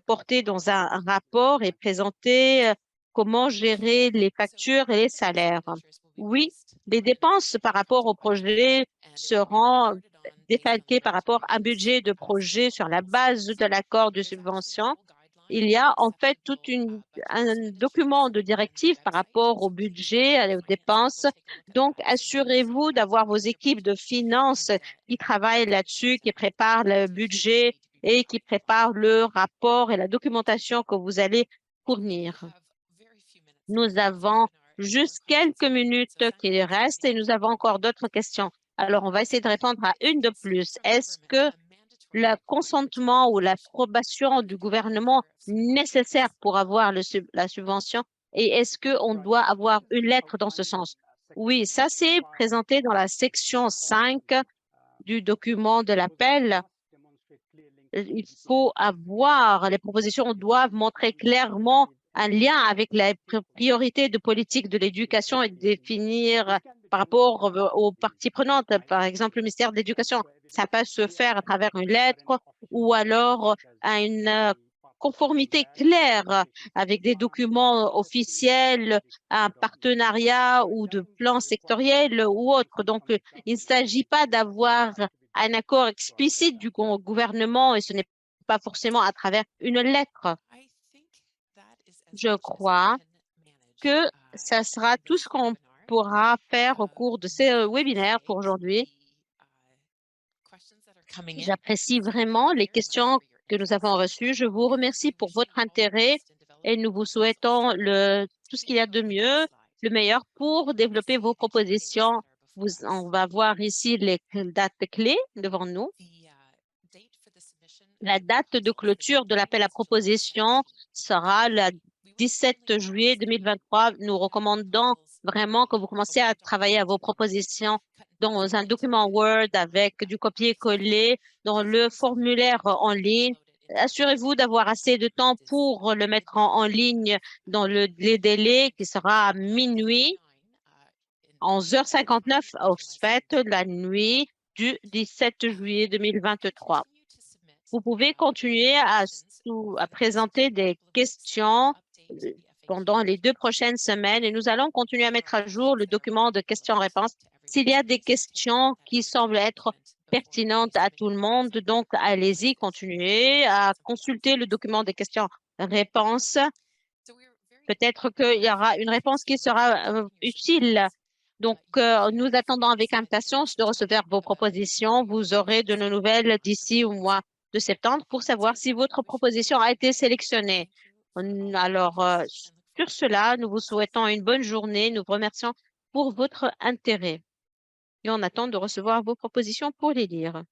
portées dans un rapport et présenter comment gérer les factures et les salaires? Oui, les dépenses par rapport au projet seront défalquées par rapport à un budget de projet sur la base de l'accord de subvention. Il y a en fait un document de directive par rapport au budget, aux dépenses. Donc, assurez-vous d'avoir vos équipes de finances qui travaillent là-dessus, qui préparent le budget et qui préparent le rapport et la documentation que vous allez fournir. Nous avons juste quelques minutes qui restent et nous avons encore d'autres questions. Alors, on va essayer de répondre à une de plus. Est-ce que le consentement ou l'approbation du gouvernement nécessaire pour avoir la subvention et est-ce qu'on doit avoir une lettre dans ce sens? Oui, ça c'est présenté dans la section 5 du document de l'appel. Il faut les propositions doivent montrer clairement un lien avec la priorité de politique de l'éducation et définir par rapport aux parties prenantes, par exemple le ministère de l'Éducation. Ça peut se faire à travers une lettre ou alors à une conformité claire avec des documents officiels, un partenariat ou de plans sectoriels ou autre. Donc, il ne s'agit pas d'avoir un accord explicite du gouvernement et ce n'est pas forcément à travers une lettre. Je crois que ça sera tout ce qu'on pourra faire au cours de ces webinaires pour aujourd'hui. J'apprécie vraiment les questions que nous avons reçues. Je vous remercie pour votre intérêt et nous vous souhaitons tout ce qu'il y a de mieux, le meilleur pour développer vos propositions. On va voir ici les dates clés devant nous. La date de clôture de l'appel à proposition sera le 17 juillet 2023. Nous recommandons vraiment que vous commenciez à travailler à vos propositions dans un document Word avec du copier-coller, dans le formulaire en ligne. Assurez-vous d'avoir assez de temps pour le mettre en ligne dans les délais qui sera à minuit, 11h59 au fait, la nuit du 17 juillet 2023. Vous pouvez continuer à présenter des questions pendant les 2 prochaines semaines et nous allons continuer à mettre à jour le document de questions-réponses. S'il y a des questions qui semblent être pertinentes à tout le monde, donc allez-y, continuez à consulter le document de questions-réponses. Peut-être qu'il y aura une réponse qui sera utile. Donc, nous attendons avec impatience de recevoir vos propositions. Vous aurez de nos nouvelles d'ici au mois de septembre pour savoir si votre proposition a été sélectionnée. Alors, sur cela, nous vous souhaitons une bonne journée. Nous vous remercions pour votre intérêt et on attend de recevoir vos propositions pour les lire.